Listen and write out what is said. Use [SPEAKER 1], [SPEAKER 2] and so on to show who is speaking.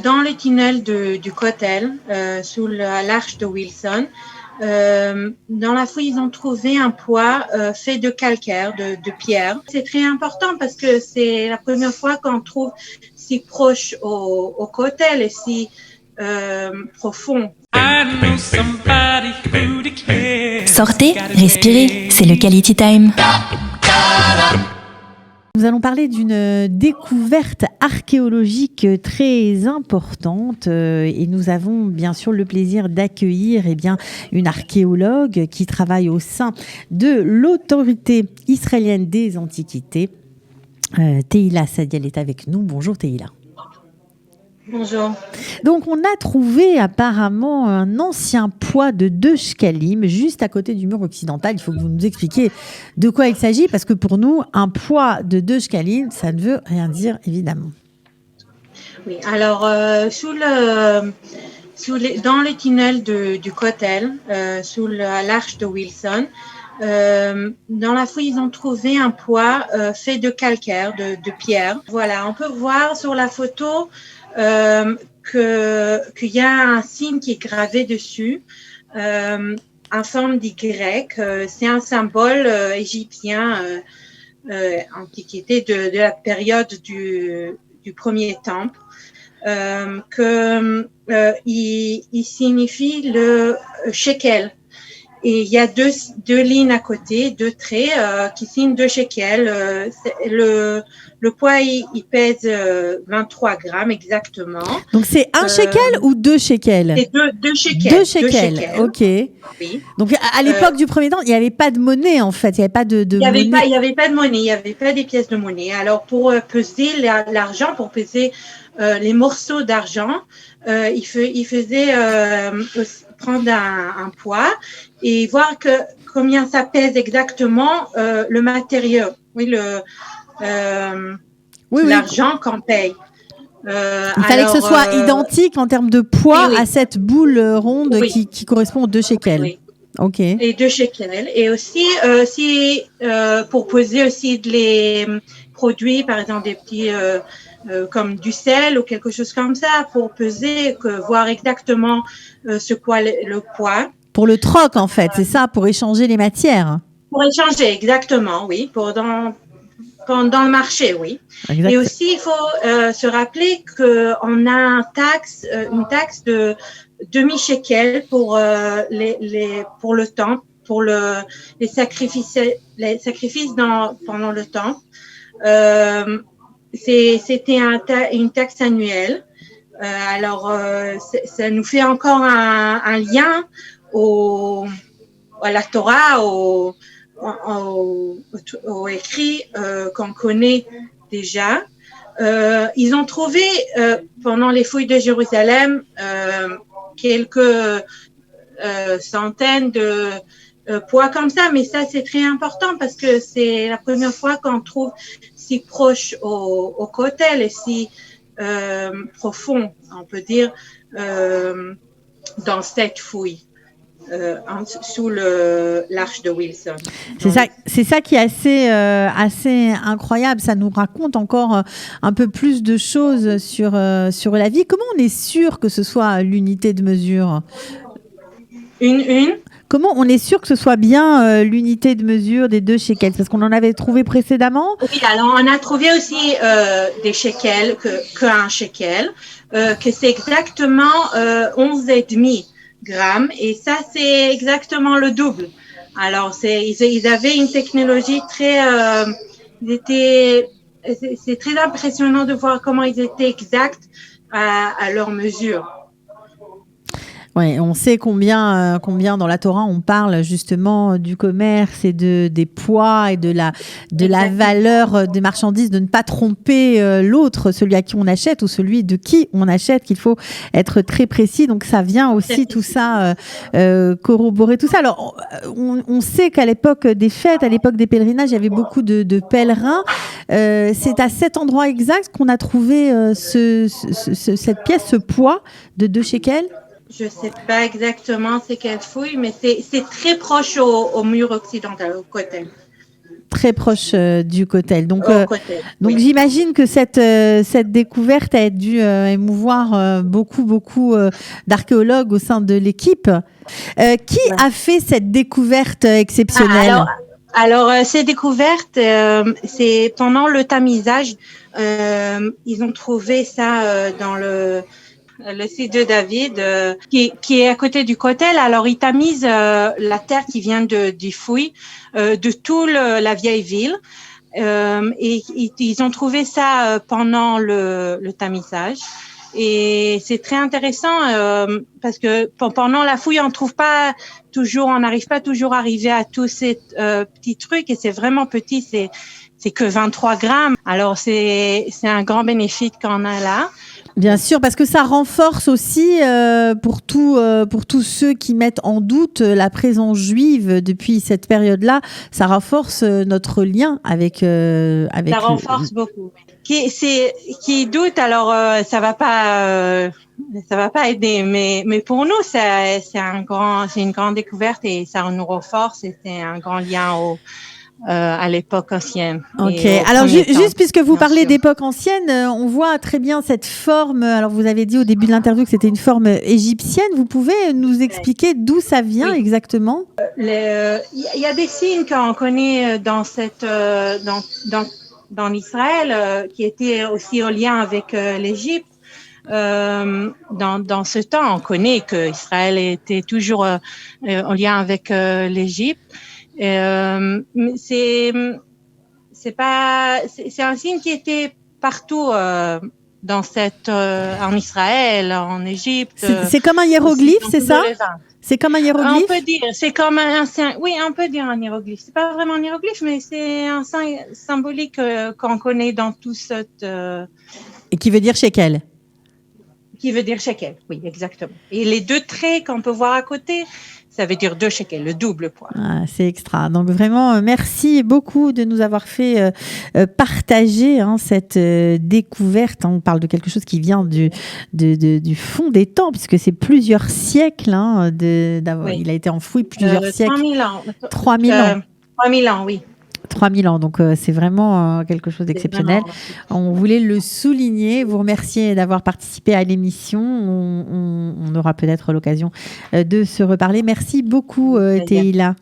[SPEAKER 1] dans le tunnel du Kotel, sous l'arche de Wilson, dans la fouille, ils ont trouvé un poids fait de calcaire, de pierre. C'est très important parce que c'est la première fois qu'on trouve si proche au Kotel et si profond.
[SPEAKER 2] Sortez, respirez, c'est le Quality Time.
[SPEAKER 3] Nous allons parler d'une découverte archéologique très importante et nous avons bien sûr le plaisir d'accueillir une archéologue qui travaille au sein de l'autorité israélienne des antiquités. Tehila Sadiel est avec nous. Bonjour Tehila.
[SPEAKER 1] Bonjour.
[SPEAKER 3] Donc, on a trouvé apparemment un ancien poids de 2 shkalim juste à côté du mur occidental. Il faut que vous nous expliquiez de quoi il s'agit, parce que pour nous, un poids de 2 shkalim, ça ne veut rien dire, évidemment.
[SPEAKER 1] Oui, alors, dans le tunnel du Kotel, sous l'arche de Wilson, dans la fouille, ils ont trouvé un poids fait de calcaire, de pierre. Voilà, on peut voir sur la photo qu'il y a un signe qui est gravé dessus, en forme d'Y. C'est un symbole égyptien antiquité de la période du premier temple, il signifie le shekel. Et il y a deux lignes à côté, 2 traits qui signent 2 shekels. Le poids, il pèse 23 grammes exactement.
[SPEAKER 3] Donc c'est 1 shekel ou 2 shekels?
[SPEAKER 1] C'est 2 shekels.
[SPEAKER 3] 2 shekels, ok.
[SPEAKER 1] Oui.
[SPEAKER 3] Donc à l'époque du premier temps, il n'y avait pas de monnaie en fait, il n'y avait pas de monnaie.
[SPEAKER 1] Il n'y avait pas de monnaie, il n'y avait pas des pièces de monnaie. Alors pour peser l'argent, pour peser les morceaux d'argent, il faisait prendre un poids et voir combien ça pèse exactement le matériau, l'argent qu'on paye.
[SPEAKER 3] Il fallait que ce soit identique en termes de poids à cette boule ronde qui correspond aux 2 shekels.
[SPEAKER 1] Oui.
[SPEAKER 3] Ok.
[SPEAKER 1] Et 2 shekels. Et aussi, pour peser aussi les produits, par exemple des petits comme du sel ou quelque chose comme ça, pour peser, voir exactement le poids.
[SPEAKER 3] Pour le troc, en fait, c'est ça, pour échanger les matières.
[SPEAKER 1] Pour échanger, exactement, oui. Pendant le marché, oui. Exactement. Et aussi, il faut se rappeler qu'on a une taxe de demi-shekel pour le temple, pour les sacrifices pendant le temple. C'était une taxe annuelle. Alors, ça nous fait encore un lien à la Torah, au écrit qu'on connaît déjà. Ils ont trouvé pendant les fouilles de Jérusalem quelques centaines de poids comme ça, mais ça c'est très important parce que c'est la première fois qu'on trouve si proche au Kotel et si profond, on peut dire, dans cette fouille. Sous l'arche de Wilson.
[SPEAKER 3] C'est ça qui est assez incroyable. Ça nous raconte encore un peu plus de choses sur la vie. Comment on est sûr que ce soit l'unité de mesure? Comment on est sûr que ce soit bien l'unité de mesure des 2 shekels? Parce qu'on en avait trouvé précédemment.
[SPEAKER 1] Oui, alors on a trouvé aussi des shekels, qu'un shekel, que c'est exactement 11,5 grammes, et ça c'est exactement le double. Alors ils avaient une technologie c'est très impressionnant de voir comment ils étaient exacts à leur mesure.
[SPEAKER 3] Ouais, on sait combien dans la Torah on parle justement du commerce et des poids et de la valeur des marchandises, de ne pas tromper l'autre, celui à qui on achète ou celui de qui on achète, qu'il faut être très précis. Donc ça vient aussi tout ça corroborer tout ça. Alors on sait qu'à l'époque des fêtes, à l'époque des pèlerinages, il y avait beaucoup de pèlerins. C'est à cet endroit exact qu'on a trouvé cette pièce, ce poids de 2 shekels.
[SPEAKER 1] Je ne sais pas exactement c'est quelle fouille, mais c'est très proche au mur occidental, au côté.
[SPEAKER 3] Très proche du Cotel. Donc,
[SPEAKER 1] Cotel,
[SPEAKER 3] donc j'imagine que cette découverte a dû émouvoir beaucoup d'archéologues au sein de l'équipe. Qui a fait cette découverte exceptionnelle?
[SPEAKER 1] Alors, ces découvertes, c'est pendant le tamisage. Ils ont trouvé ça dans le site de David, qui est à côté du Cotel. Alors, ils tamisent la terre qui vient du fouilles de toute la vieille ville. Et ils ont trouvé ça pendant le tamisage. Et c'est très intéressant parce que pendant la fouille, on n'arrive pas toujours à arriver à tous ces petits trucs, et c'est vraiment petit, c'est que 23 grammes. Alors c'est un grand bénéfice qu'on a là.
[SPEAKER 3] Bien sûr, parce que ça renforce aussi pour tous ceux qui mettent en doute la présence juive depuis cette période-là, ça renforce notre lien avec.
[SPEAKER 1] Ça renforce beaucoup. Qui doute, alors ça va pas aider, mais pour nous c'est une grande découverte, et ça nous renforce, et c'est un grand lien à l'époque ancienne.
[SPEAKER 3] Ok. Alors juste puisque vous parlez d'époque ancienne, on voit très bien cette forme. Alors vous avez dit au début de l'interview que c'était une forme égyptienne. Vous pouvez nous expliquer d'où ça vient exactement?
[SPEAKER 1] Il y a des signes qu'on connaît dans Israël qui étaient aussi au lien avec l'Égypte. Dans ce temps, on connaît que Israël était toujours en lien avec l'Égypte. C'est un signe qui était partout en Israël, en Égypte.
[SPEAKER 3] C'est comme un hiéroglyphe, c'est ça? C'est comme un hiéroglyphe?
[SPEAKER 1] On peut dire, c'est comme oui, on peut dire un hiéroglyphe. C'est pas vraiment un hiéroglyphe, mais c'est un signe symbolique qu'on connaît dans tout cette.
[SPEAKER 3] Et qui veut dire shekel.
[SPEAKER 1] Qui veut dire shekel, oui, exactement. Et les deux traits qu'on peut voir à côté, ça veut dire 2 shekels, le double poids.
[SPEAKER 3] Ah, c'est extra. Donc vraiment, merci beaucoup de nous avoir fait partager cette découverte. On parle de quelque chose qui vient du fond des temps, puisque c'est plusieurs siècles. Oui. Il a été enfoui plusieurs siècles.
[SPEAKER 1] 3000 ans.
[SPEAKER 3] 3000 ans.
[SPEAKER 1] 3000 ans, oui.
[SPEAKER 3] 3000 ans, donc c'est vraiment quelque chose d'exceptionnel. On voulait le souligner, vous remercier d'avoir participé à l'émission. On aura peut-être l'occasion de se reparler. Merci beaucoup, Tehila.